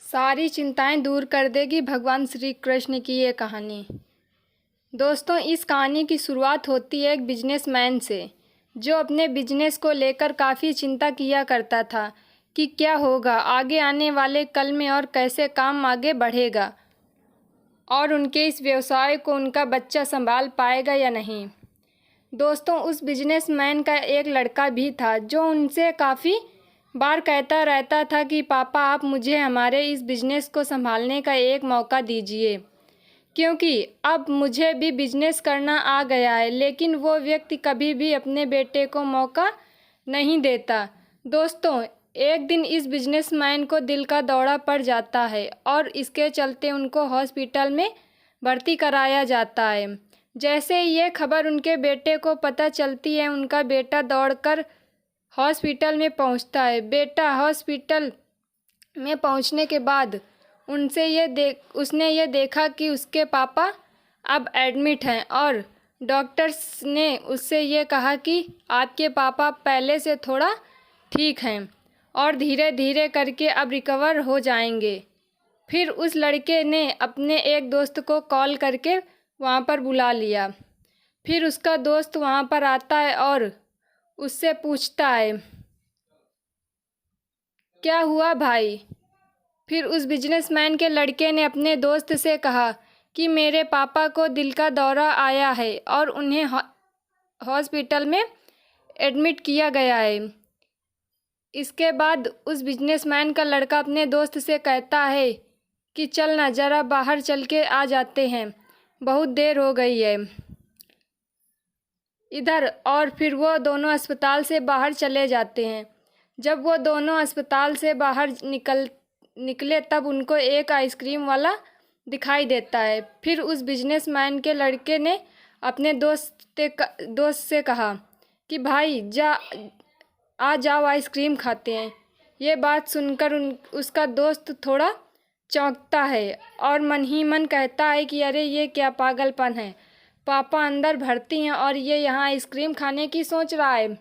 सारी चिंताएं दूर कर देगी भगवान श्री कृष्ण की ये कहानी। दोस्तों, इस कहानी की शुरुआत होती है एक बिजनेसमैन से, जो अपने बिजनेस को लेकर काफ़ी चिंता किया करता था कि क्या होगा आगे आने वाले कल में और कैसे काम आगे बढ़ेगा और उनके इस व्यवसाय को उनका बच्चा संभाल पाएगा या नहीं। दोस्तों, उस बिजनेसमैन का एक लड़का भी था जो उनसे काफ़ी बार कहता रहता था कि पापा, आप मुझे हमारे इस बिज़नेस को संभालने का एक मौका दीजिए, क्योंकि अब मुझे भी बिजनेस करना आ गया है। लेकिन वो व्यक्ति कभी भी अपने बेटे को मौका नहीं देता। दोस्तों, एक दिन इस बिजनेसमैन को दिल का दौरा पड़ जाता है और इसके चलते उनको हॉस्पिटल में भर्ती कराया जाता है। जैसे ये खबर उनके बेटे को पता चलती है, उनका बेटा दौड़कर हॉस्पिटल में पहुंचता है। बेटा हॉस्पिटल में पहुंचने के बाद उसने ये देखा कि उसके पापा अब एडमिट हैं और डॉक्टर्स ने उससे ये कहा कि आपके पापा पहले से थोड़ा ठीक हैं और धीरे धीरे करके अब रिकवर हो जाएंगे। फिर उस लड़के ने अपने एक दोस्त को कॉल करके वहाँ पर बुला लिया। फिर उसका दोस्त वहाँ पर आता है और उससे पूछता है, क्या हुआ भाई? फिर उस बिजनेसमैन के लड़के ने अपने दोस्त से कहा कि मेरे पापा को दिल का दौरा आया है और उन्हें हॉस्पिटल में एडमिट किया गया है। इसके बाद उस बिजनेसमैन का लड़का अपने दोस्त से कहता है कि चल ना, ज़रा बाहर चल के आ जाते हैं, बहुत देर हो गई है इधर। और फिर वो दोनों अस्पताल से बाहर चले जाते हैं। जब वो दोनों अस्पताल से बाहर निकले तब उनको एक आइसक्रीम वाला दिखाई देता है। फिर उस बिजनेसमैन के लड़के ने अपने दोस्त से कहा कि भाई आ जाओ, आइसक्रीम खाते हैं। ये बात सुनकर उसका दोस्त थोड़ा चौंकता है और मन ही मन कहता है कि अरे ये क्या पागलपन है, पापा अंदर भर्ती हैं और ये यहाँ आइसक्रीम खाने की सोच रहा है।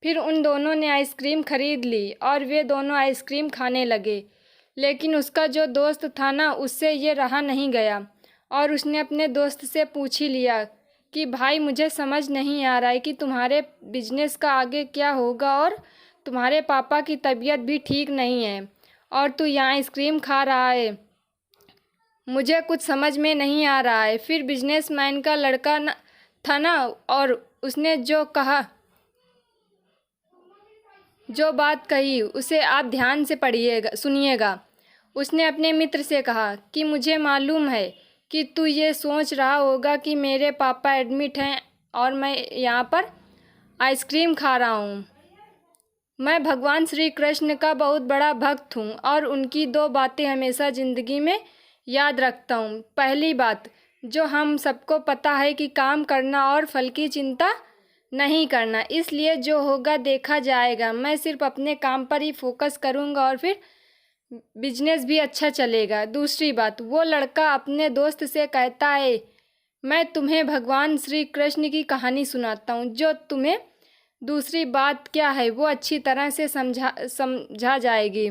फिर उन दोनों ने आइसक्रीम खरीद ली और वे दोनों आइसक्रीम खाने लगे। लेकिन उसका जो दोस्त था ना, उससे ये रहा नहीं गया और उसने अपने दोस्त से पूछ ही लिया कि भाई, मुझे समझ नहीं आ रहा है कि तुम्हारे बिजनेस का आगे क्या होगा और तुम्हारे पापा की तबीयत भी ठीक नहीं है और तू यहाँ आइसक्रीम खा रहा है, मुझे कुछ समझ में नहीं आ रहा है। फिर बिजनेसमैन का लड़का था ना, और उसने जो बात कही उसे आप ध्यान से सुनिएगा। उसने अपने मित्र से कहा कि मुझे मालूम है कि तू ये सोच रहा होगा कि मेरे पापा एडमिट हैं और मैं यहाँ पर आइसक्रीम खा रहा हूँ। मैं भगवान श्री कृष्ण का बहुत बड़ा भक्त हूँ और उनकी दो बातें हमेशा ज़िंदगी में याद रखता हूँ। पहली बात, जो हम सबको पता है कि काम करना और फल की चिंता नहीं करना, इसलिए जो होगा देखा जाएगा। मैं सिर्फ अपने काम पर ही फोकस करूँगा और फिर बिजनेस भी अच्छा चलेगा। दूसरी बात, वो लड़का अपने दोस्त से कहता है, मैं तुम्हें भगवान श्री कृष्ण की कहानी सुनाता हूँ जो तुम्हें दूसरी बात क्या है वो अच्छी तरह से समझा जाएगी।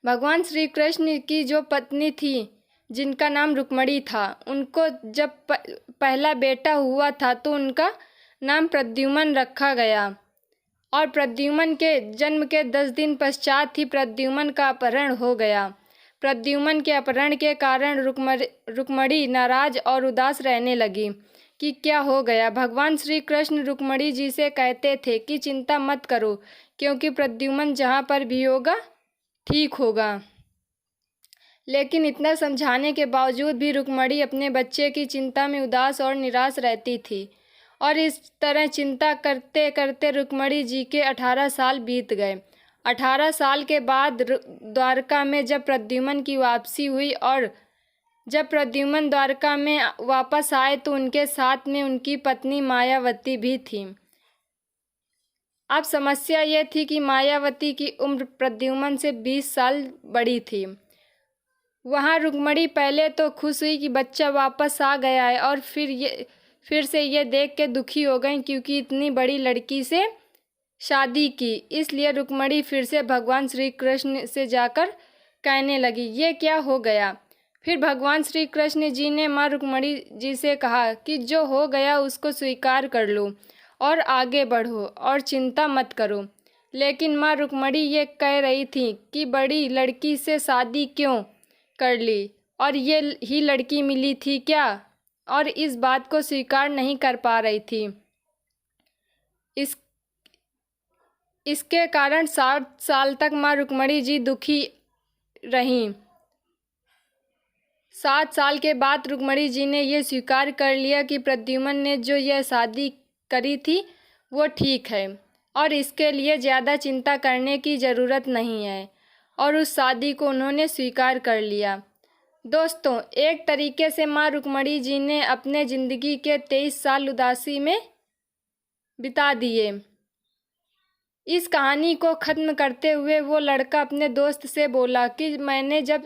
भगवान श्री कृष्ण की जो पत्नी थी, जिनका नाम रुक्मणी था, उनको जब पहला बेटा हुआ था तो उनका नाम प्रद्युम्न रखा गया और प्रद्युम्न के जन्म के 10 दिन पश्चात ही प्रद्युम्न का अपहरण हो गया। प्रद्युम्न के अपहरण के कारण रुक्मणी नाराज और उदास रहने लगी कि क्या हो गया। भगवान श्री कृष्ण रुक्मणी जी से कहते थे कि चिंता मत करो, क्योंकि प्रद्युम्न जहाँ पर भी होगा ठीक होगा। लेकिन इतना समझाने के बावजूद भी रुक्मणी अपने बच्चे की चिंता में उदास और निराश रहती थी और इस तरह चिंता करते करते रुक्मणी जी के 18 साल बीत गए। 18 साल के बाद द्वारका में जब प्रद्युम्न की वापसी हुई और जब प्रद्युम्न द्वारका में वापस आए तो उनके साथ में उनकी पत्नी मायावती भी थी। अब समस्या ये थी कि मायावती की उम्र प्रद्युम्न से 20 साल बड़ी थी। वहाँ रुक्मणी पहले तो खुश हुई कि बच्चा वापस आ गया है और फिर से ये देख के दुखी हो गई, क्योंकि इतनी बड़ी लड़की से शादी की। इसलिए रुक्मणी फिर से भगवान श्री कृष्ण से जाकर कहने लगी, ये क्या हो गया। फिर भगवान श्री कृष्ण जी ने माँ रुक्मणी जी से कहा कि जो हो गया उसको स्वीकार कर लो और आगे बढ़ो और चिंता मत करो। लेकिन माँ रुक्मणी ये कह रही थी कि बड़ी लड़की से शादी क्यों कर ली और ये ही लड़की मिली थी क्या, और इस बात को स्वीकार नहीं कर पा रही थी। इसके कारण 60 साल तक माँ रुक्मणी जी दुखी रहीं। 7 साल के बाद रुक्मणी जी ने यह स्वीकार कर लिया कि प्रद्युम्न ने जो यह शादी करी थी वो ठीक है और इसके लिए ज़्यादा चिंता करने की ज़रूरत नहीं है, और उस शादी को उन्होंने स्वीकार कर लिया। दोस्तों, एक तरीके से माँ रुक्मणी जी ने अपने ज़िंदगी के 23 साल उदासी में बिता दिए। इस कहानी को ख़त्म करते हुए वो लड़का अपने दोस्त से बोला कि मैंने जब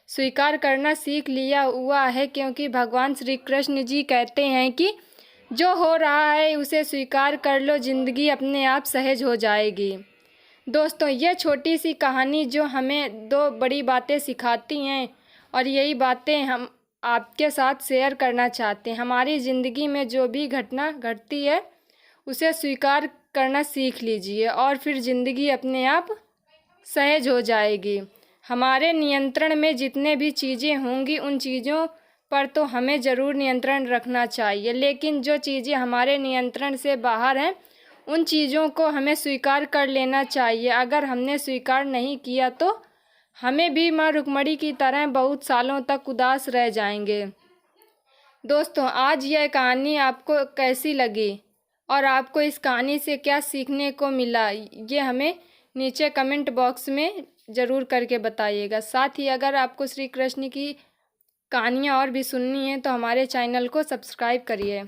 स्वीकार करना सीख लिया हुआ है, क्योंकि भगवान श्री कृष्ण जी कहते हैं कि जो हो रहा है उसे स्वीकार कर लो, ज़िंदगी अपने आप सहज हो जाएगी। दोस्तों, यह छोटी सी कहानी जो हमें 2 बड़ी बातें सिखाती हैं, और यही बातें हम आपके साथ शेयर करना चाहते हैं। हमारी ज़िंदगी में जो भी घटना घटती है उसे स्वीकार करना सीख लीजिए और फिर ज़िंदगी अपने आप सहज हो जाएगी। हमारे नियंत्रण में जितने भी चीज़ें होंगी उन चीज़ों पर तो हमें ज़रूर नियंत्रण रखना चाहिए, लेकिन जो चीज़ें हमारे नियंत्रण से बाहर हैं उन चीज़ों को हमें स्वीकार कर लेना चाहिए। अगर हमने स्वीकार नहीं किया तो हमें भी माँ रुक्मणी की तरह बहुत सालों तक उदास रह जाएंगे। दोस्तों, आज यह कहानी आपको कैसी लगी और आपको इस कहानी से क्या सीखने को मिला, ये हमें नीचे कमेंट बॉक्स में ज़रूर करके बताइएगा। साथ ही अगर आपको श्री कृष्ण की कहानियाँ और भी सुननी है तो हमारे चैनल को सब्सक्राइब करिए।